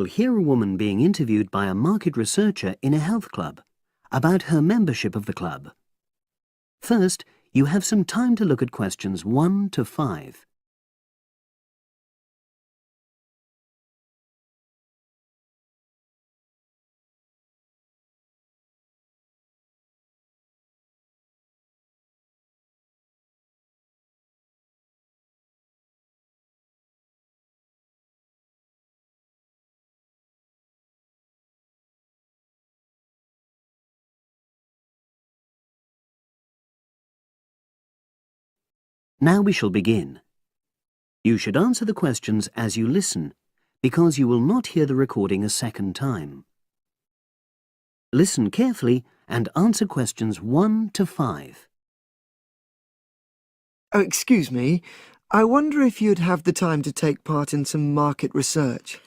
hear a woman being interviewed by a market researcher in a health club about her membership of the club. First, you have some time to look at questions 1 to 5. Now we shall begin. You should answer the questions as you listen, because you will not hear the recording a second time. Listen carefully and answer questions 1 to 5. Oh, excuse me. I wonder if you'd have the time to take part in some market research.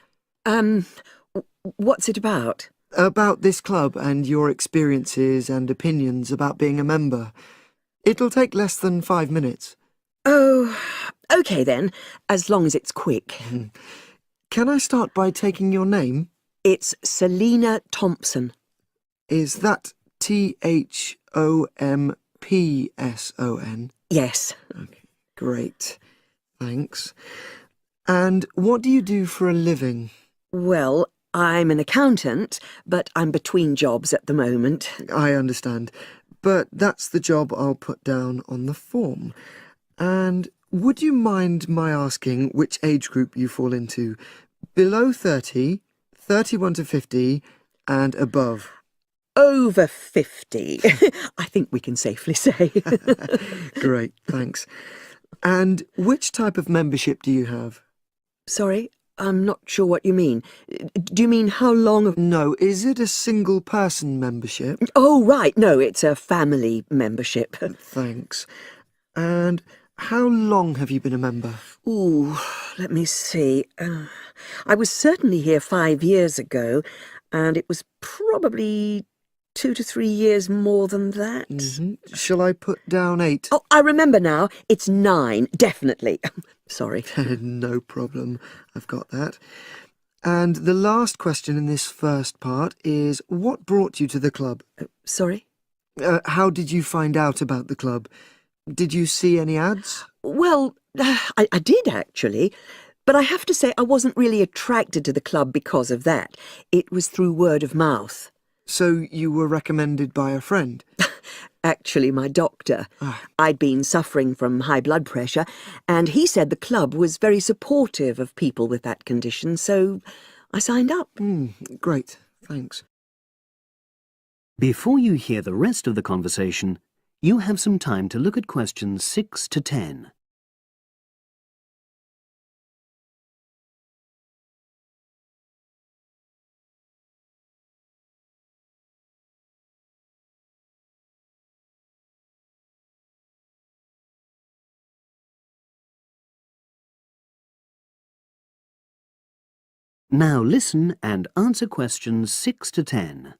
What's it about? About this club and your experiences and opinions about being a member. It'll take less than 5 minutes. Oh, OK then, as long as it's quick. Can I start by taking your name? It's Selina Thompson. Is that Thompson? Yes. Okay, great. Thanks. And what do you do for a living? Well, I'm an accountant, but I'm between jobs at the moment. I understand. But that's the job I'll put down on the form. And would you mind my asking which age group you fall into? Below 30, 31 to 50, and above? Over 50, I think we can safely say. Great, thanks. And which type of membership do you have? Sorry, I'm not sure what you mean. Do you mean how long? No, is it a single-person membership? Oh, right, no, it's a family membership. Thanks. And how long have you been a member? Ooh, let me see. I was certainly here 5 years ago, and it was probably 2 to 3 years more than that. Shall I put down 8? Oh, I remember now. It's 9, definitely. Sorry. No problem. I've got that. And the last question in this first part is, what brought you to the club? Sorry? How did you find out about the club? Did you see any ads? Well, I did actually, but I have to say I wasn't really attracted to the club because of that. It was through word of mouth. So you were recommended by a friend? Actually, my doctor. I'd been suffering from high blood pressure, and he said the club was very supportive of people with that condition, so I signed up. Great, thanks. Before you hear the rest of the conversation, you have some time to look at questions 6 to 10. Now listen and answer questions 6 to 10.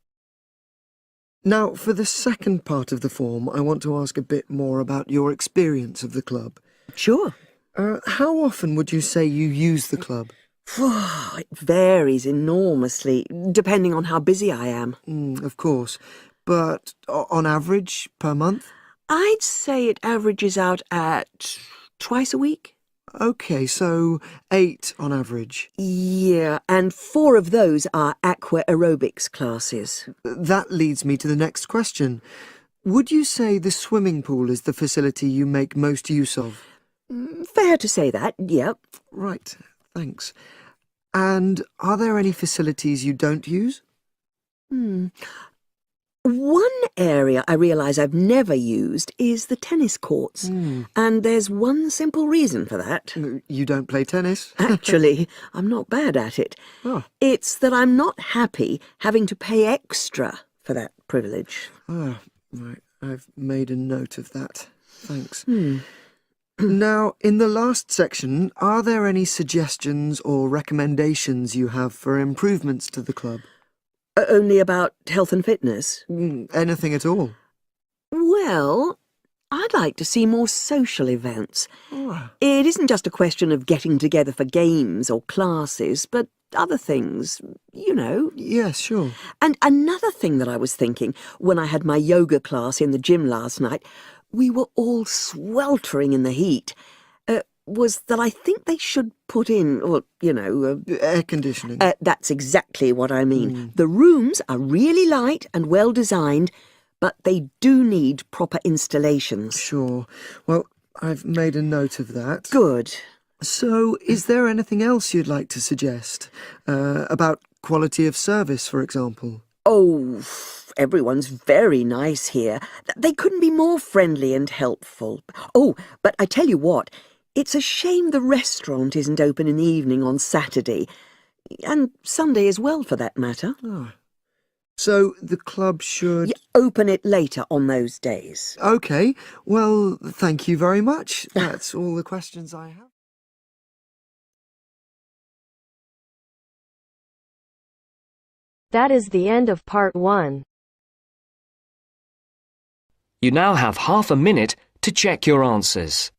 Now, for the second part of the form, I want to ask a bit more about your experience of the club. Sure. How often would you say you use the club? It varies enormously, depending on how busy I am. Of course. But on average, per month? I'd say it averages out at twice a week. OK, so 8 on average. Yeah, and 4 of those are aqua aerobics classes. That leads me to the next question. Would you say the swimming pool is the facility you make most use of? Fair to say that, yep. Right, thanks. And are there any facilities you don't use? One area I realise I've never used is the tennis courts. And there's one simple reason for that. You don't play tennis? Actually, I'm not bad at it. Oh. It's that I'm not happy having to pay extra for that privilege. Right. I've made a note of that. Thanks. Now, in the last section, are there any suggestions or recommendations you have for improvements to the club? Only about health and fitness? Anything at all? Well, I'd like to see more social events. It isn't just a question of getting together for games or classes, but other things, you know. Yes, sure. And another thing that I was thinking when I had my yoga class in the gym last night, we were all sweltering in the heat, was that I think they should put in, or, you know... air conditioning. That's exactly what I mean. The rooms are really light and well designed, but they do need proper installations. Sure. Well, I've made a note of that. Good. So, is there anything else you'd like to suggest? About quality of service, for example? Oh, everyone's very nice here. They couldn't be more friendly and helpful. Oh, but I tell you what, it's a shame the restaurant isn't open in the evening on Saturday, and Sunday as well, for that matter. Oh. So the club should... open it later on those days. OK. Well, thank you very much. That's all the questions I have. That is the end of part 1. You now have half a minute to check your answers.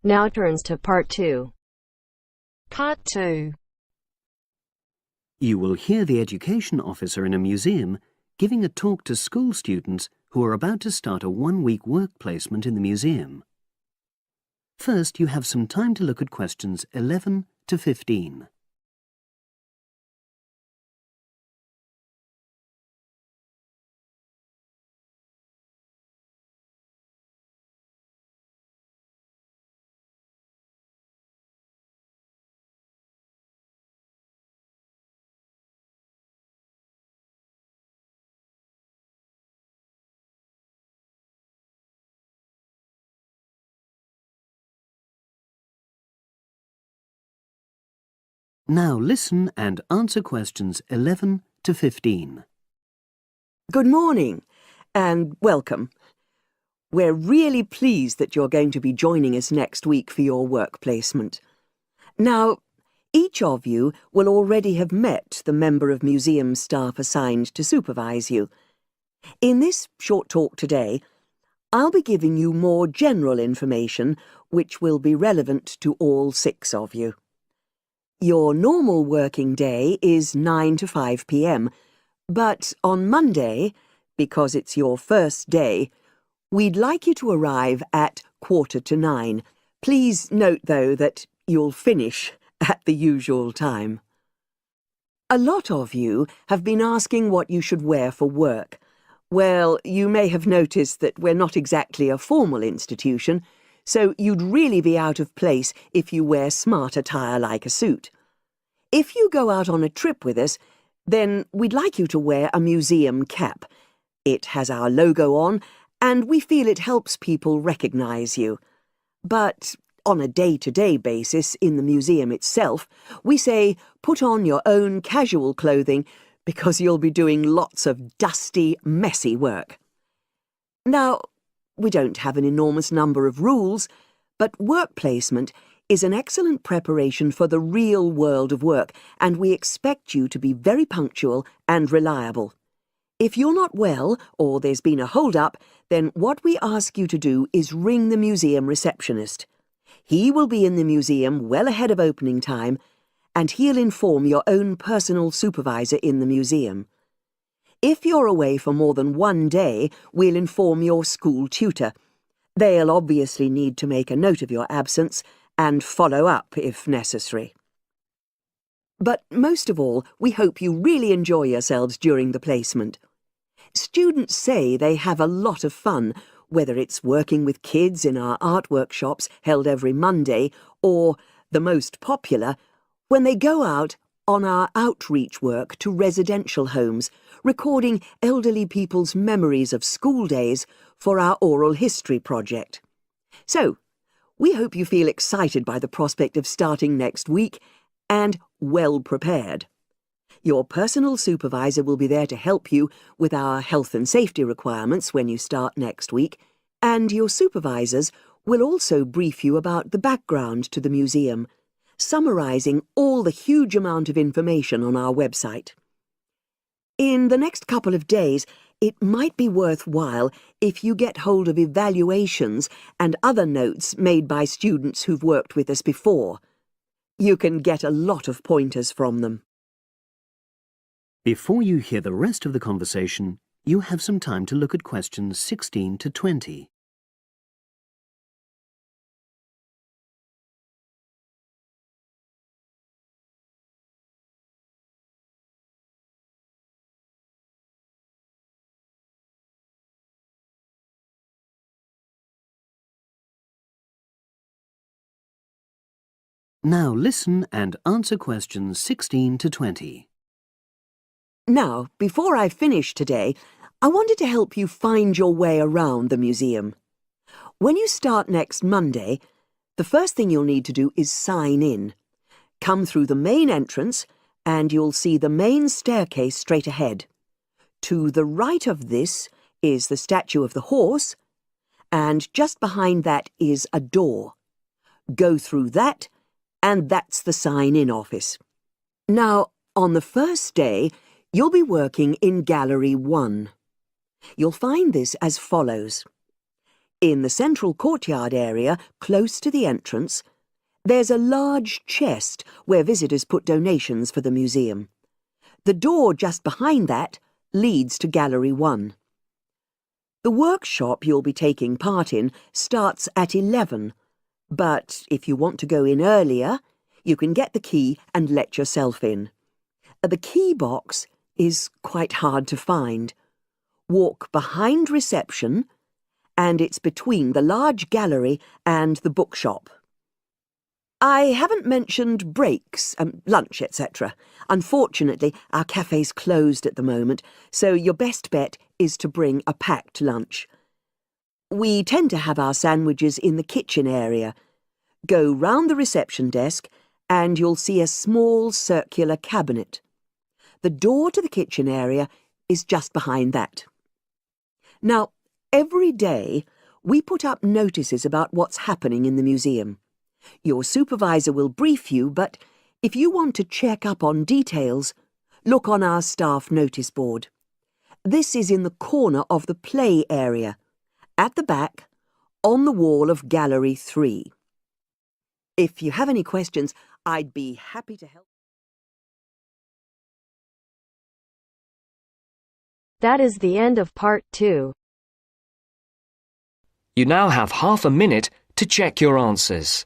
Now turns to part 2. Part 2. You will hear the education officer in a museum giving a talk to school students who are about to start a one-week work placement in the museum. First, you have some time to look at questions 11 to 15. Now listen and answer questions 11 to 15. Good morning, and welcome. We're really pleased that you're going to be joining us next week for your work placement. Now, each of you will already have met the member of museum staff assigned to supervise you. In this short talk today, I'll be giving you more general information which will be relevant to all 6 of you. Your normal working day is 9 to 5 p.m, but on Monday, because it's your first day, we'd like you to arrive at 8:45. Please note, though, that you'll finish at the usual time. A lot of you have been asking what you should wear for work. Well, you may have noticed that we're not exactly a formal institution, so you'd really be out of place if you wear smart attire like a suit. If you go out on a trip with us, then we'd like you to wear a museum cap. It has our logo on, and we feel it helps people recognise you. But on a day-to-day basis in the museum itself, we say put on your own casual clothing because you'll be doing lots of dusty, messy work. Now, we don't have an enormous number of rules, but work placement is an excellent preparation for the real world of work, and we expect you to be very punctual and reliable. If you're not well, or there's been a hold-up, then what we ask you to do is ring the museum receptionist. He will be in the museum well ahead of opening time, and he'll inform your own personal supervisor in the museum. If you're away for more than 1 day, we'll inform your school tutor. They'll obviously need to make a note of your absence and follow up if necessary. But most of all, we hope you really enjoy yourselves during the placement. Students say they have a lot of fun, whether it's working with kids in our art workshops held every Monday, or, the most popular, when they go out on our outreach work to residential homes, recording elderly people's memories of school days for our oral history project. So, We hope you feel excited by the prospect of starting next week and well prepared. Your personal supervisor will be there to help you with our health and safety requirements when you start next week, and your supervisors will also brief you about the background to the museum, summarising all the huge amount of information on our website. In the next couple of days, it might be worthwhile if you get hold of evaluations and other notes made by students who've worked with us before. You can get a lot of pointers from them. Before you hear the rest of the conversation, you have some time to look at questions 16 to 20. Now listen and answer questions 16 to 20. Now, before I finish today, I wanted to help you find your way around the museum. When you start next Monday, the first thing you'll need to do is sign in. Come through the main entrance and you'll see the main staircase straight ahead. To the right of this is the statue of the horse, and just behind that is a door. Go through that, and that's the sign-in office. Now, on the first day, you'll be working in Gallery 1. You'll find this as follows. In the central courtyard area, close to the entrance, there's a large chest where visitors put donations for the museum. The door just behind that leads to Gallery 1. The workshop you'll be taking part in starts at 11, but if you want to go in earlier, you can get the key and let yourself in. The key box is quite hard to find. Walk behind reception, and it's between the large gallery and the bookshop. I haven't mentioned breaks, lunch, etc. Unfortunately, our cafe's closed at the moment, so your best bet is to bring a packed lunch. We tend to have our sandwiches in the kitchen area. Go round the reception desk and you'll see a small circular cabinet. The door to the kitchen area is just behind that. Now, every day we put up notices about what's happening in the museum. Your supervisor will brief you, but if you want to check up on details, look on our staff notice board. This is in the corner of the play area, at the back, on the wall of Gallery 3. If you have any questions, I'd be happy to help. That is the end of part 2. You now have half a minute to check your answers.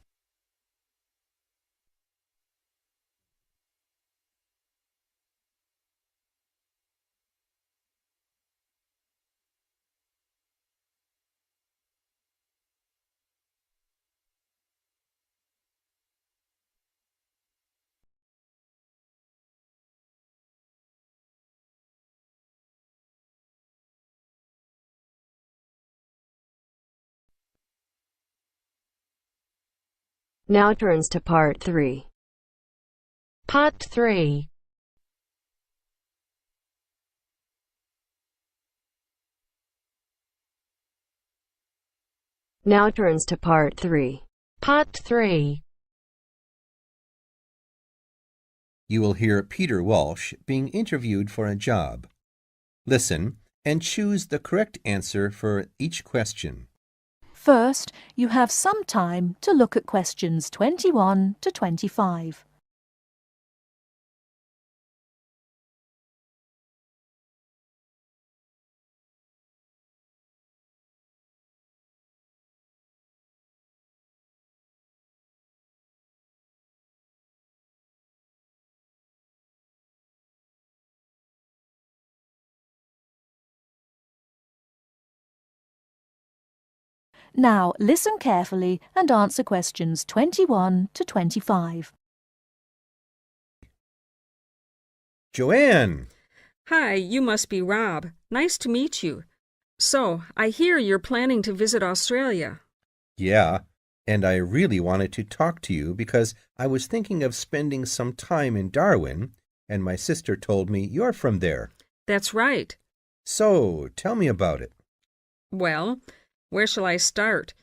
Now turns to part 3. Part 3. Now turns to part 3. Part 3. You will hear Peter Walsh being interviewed for a job. Listen and choose the correct answer for each question. First, you have some time to look at questions 21 to 25. Now, listen carefully and answer questions 21 to 25. Joanne! Hi, you must be Rob. Nice to meet you. So, I hear you're planning to visit Australia. Yeah, and I really wanted to talk to you because I was thinking of spending some time in Darwin, and my sister told me you're from there. That's right. So, tell me about it. Well, where shall I start?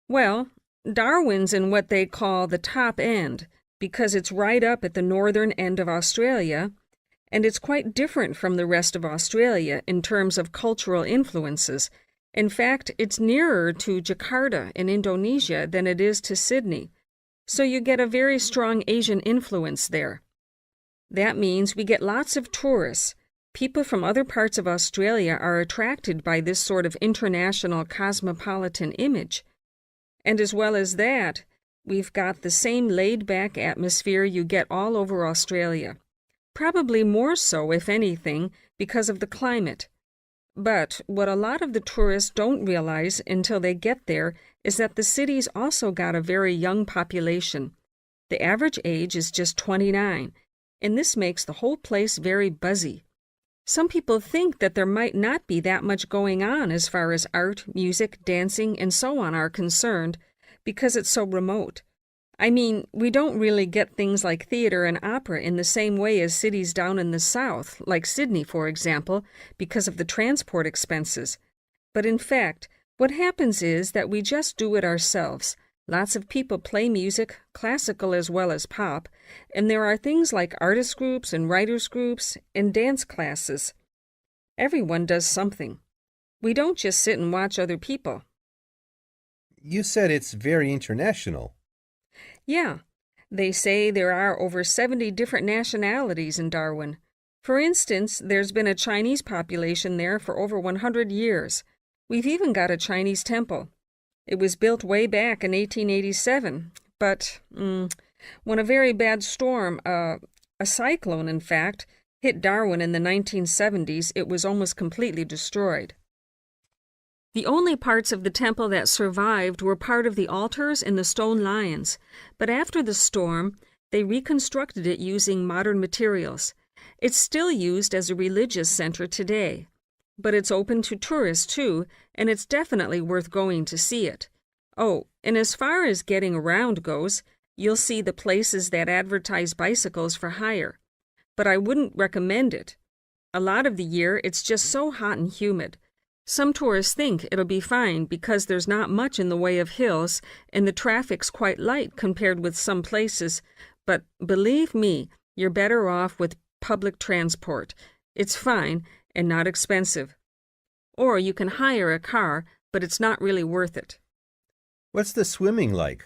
Well, Darwin's in what they call the top end, because it's right up at the northern end of Australia, and it's quite different from the rest of Australia in terms of cultural influences. In fact, it's nearer to Jakarta in Indonesia than it is to Sydney, so you get a very strong Asian influence there. That means we get lots of tourists. People from other parts of Australia are attracted by this sort of international cosmopolitan image. And as well as that, we've got the same laid-back atmosphere you get all over Australia. Probably more so, if anything, because of the climate. But what a lot of the tourists don't realize until they get there is that the city's also got a very young population. The average age is just 29, and this makes the whole place very buzzy. Some people think that there might not be that much going on as far as art, music, dancing, and so on are concerned, because it's so remote. I mean, we don't really get things like theater and opera in the same way as cities down in the south, like Sydney, for example, because of the transport expenses. But in fact, what happens is that we just do it ourselves. Lots of people play music, classical as well as pop, and there are things like artist groups and writers groups and dance classes. Everyone does something. We don't just sit and watch other people. You said it's very international. Yeah, they say there are over 70 different nationalities in Darwin. For instance, there's been a Chinese population there for over 100 years. We've even got a Chinese temple. It was built way back in 1887, but when a very bad storm, a cyclone in fact, hit Darwin in the 1970s, it was almost completely destroyed. The only parts of the temple that survived were part of the altars and the stone lions, but after the storm, they reconstructed it using modern materials. It's still used as a religious center today, but it's open to tourists too, and it's definitely worth going to see it. Oh, and as far as getting around goes, you'll see the places that advertise bicycles for hire, but I wouldn't recommend it. A lot of the year, it's just so hot and humid. Some tourists think it'll be fine because there's not much in the way of hills and the traffic's quite light compared with some places, but believe me, you're better off with public transport. It's fine and not expensive. Or you can hire a car, but it's not really worth it. What's the swimming like?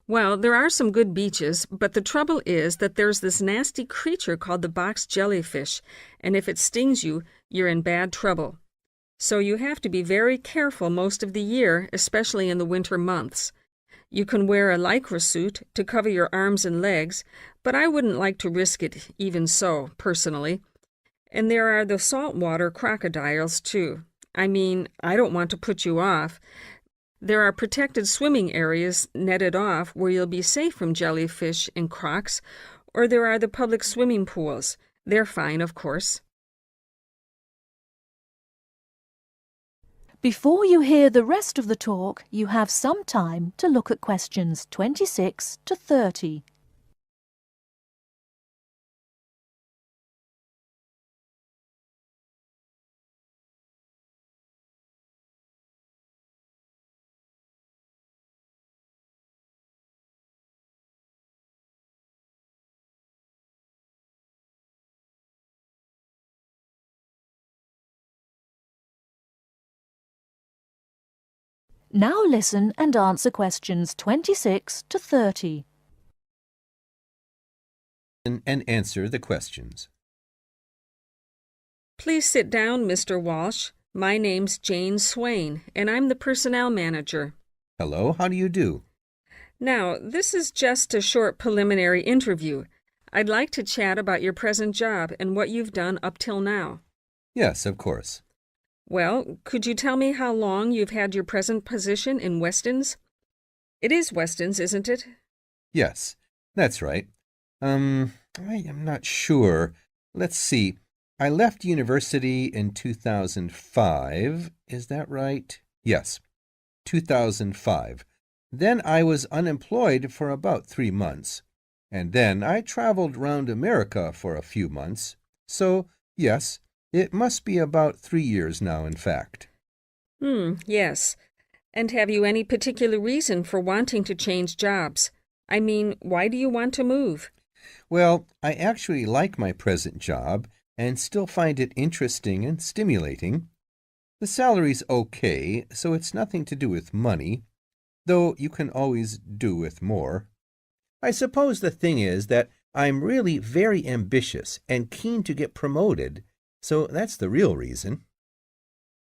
Well, there are some good beaches, but the trouble is that there's this nasty creature called the box jellyfish, and if it stings you, you're in bad trouble. So you have to be very careful most of the year, especially in the winter months. You can wear a lycra suit to cover your arms and legs, but I wouldn't like to risk it even so, personally. And there are the saltwater crocodiles, too. I mean, I don't want to put you off. There are protected swimming areas netted off where you'll be safe from jellyfish and crocs, or there are the public swimming pools. They're fine, of course. Before you hear the rest of the talk, you have some time to look at questions 26 to 30. Now listen and answer questions 26 to 30. And answer the questions. Please sit down, Mr. Walsh. My name's Jane Swain, and I'm the personnel manager. Hello, how do you do? Now, this is just a short preliminary interview. I'd like to chat about your present job and what you've done up till now. Yes, of course. Well, could you tell me how long you've had your present position in Weston's? It is Weston's, isn't it? Yes, that's right. I am not sure. Let's see. I left university in 2005. Is that right? Yes, 2005. Then I was unemployed for about 3 months. And then I traveled round America for a few months. So, yes, it must be about 3 years now, in fact. Yes. And have you any particular reason for wanting to change jobs? I mean, why do you want to move? Well, I actually like my present job and still find it interesting and stimulating. The salary's okay, so it's nothing to do with money, though you can always do with more. I suppose the thing is that I'm really very ambitious and keen to get promoted, so that's the real reason.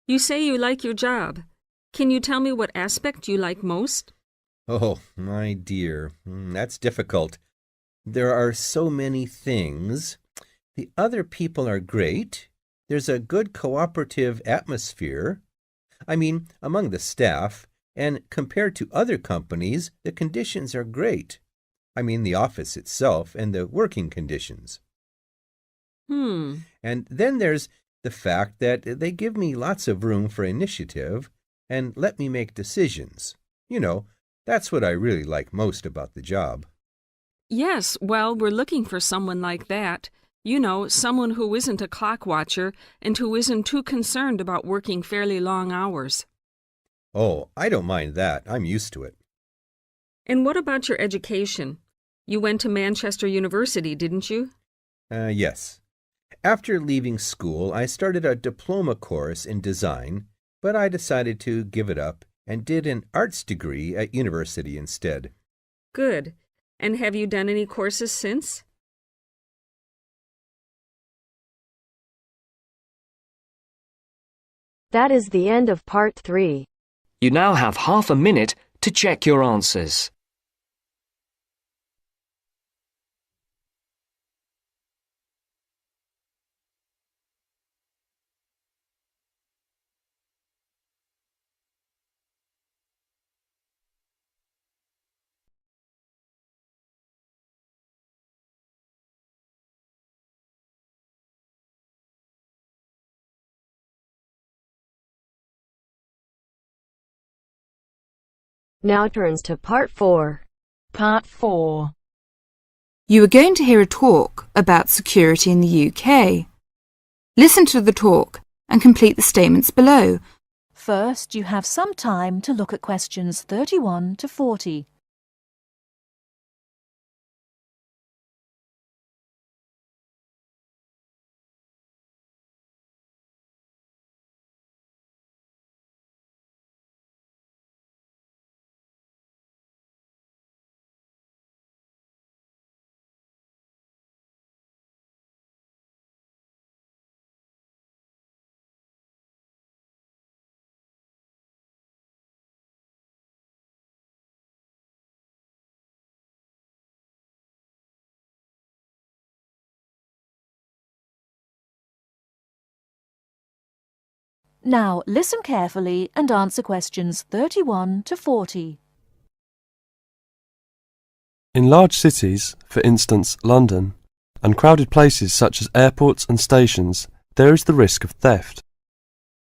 You say you like your job. Can you tell me what aspect you like most? Oh, my dear, that's difficult. There are so many things. The other people are great. There's a good cooperative atmosphere. I mean, among the staff, and compared to other companies, the conditions are great. I mean, the office itself and the working conditions. And then there's the fact that they give me lots of room for initiative and let me make decisions. You know, that's what I really like most about the job. Yes, well, we're looking for someone like that. You know, someone who isn't a clock watcher and who isn't too concerned about working fairly long hours. Oh, I don't mind that. I'm used to it. And what about your education? You went to Manchester University, didn't you? Yes. After leaving school, I started a diploma course in design, but I decided to give it up and did an arts degree at university instead. Good. And have you done any courses since? That is the end of part 3. You now have half a minute to check your answers. Now turns to part 4. Part 4. You are going to hear a talk about security in the UK. Listen to the talk and complete the statements below. First, you have some time to look at questions 31 to 40. Now listen carefully and answer questions 31 to 40. In large cities, for instance London, and crowded places such as airports and stations, there is the risk of theft.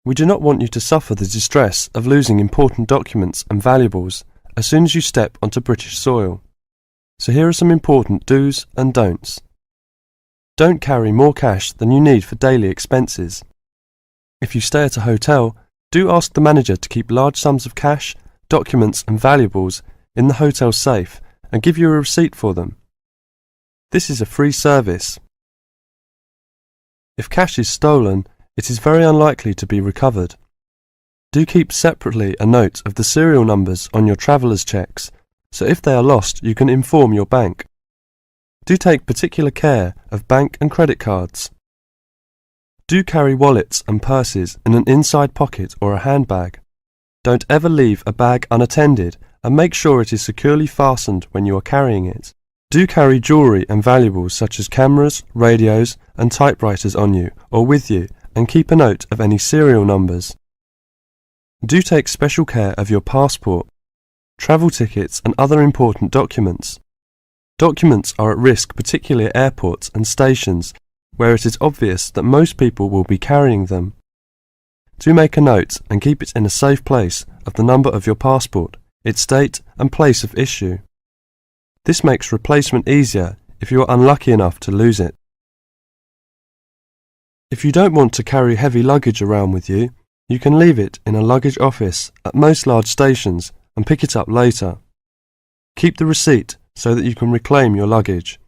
We do not want you to suffer the distress of losing important documents and valuables as soon as you step onto British soil. So here are some important do's and don'ts. Don't carry more cash than you need for daily expenses. If you stay at a hotel, do ask the manager to keep large sums of cash, documents and valuables in the hotel safe and give you a receipt for them. This is a free service. If cash is stolen, it is very unlikely to be recovered. Do keep separately a note of the serial numbers on your traveller's checks, so if they are lost you can inform your bank. Do take particular care of bank and credit cards. Do carry wallets and purses in an inside pocket or a handbag. Don't ever leave a bag unattended and make sure it is securely fastened when you are carrying it. Do carry jewellery and valuables such as cameras, radios and typewriters on you or with you and keep a note of any serial numbers. Do take special care of your passport, travel tickets and other important documents. Documents are at risk particularly at airports and stations where it is obvious that most people will be carrying them. Do make a note and keep it in a safe place of the number of your passport its date and place of issue. This makes replacement easier if you are unlucky enough to lose it. If you don't want to carry heavy luggage around with you, you can leave it in a luggage office at most large stations and pick it up later. Keep the receipt so that you can reclaim your luggage.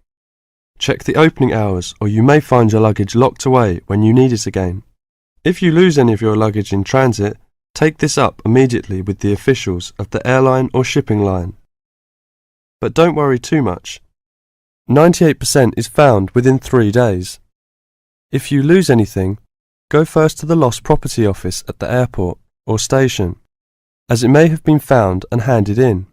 Check the opening hours, or you may find your luggage locked away when you need it again. If you lose any of your luggage in transit, take this up immediately with the officials of the airline or shipping line. But don't worry too much. 98% is found within 3 days. If you lose anything, go first to the lost property office at the airport or station, as it may have been found and handed in.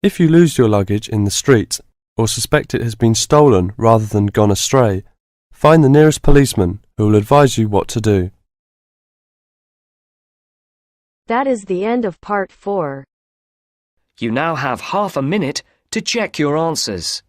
If you lose your luggage in the street or suspect it has been stolen rather than gone astray, find the nearest policeman who will advise you what to do. That is the end of part 4. You now have half a minute to check your answers.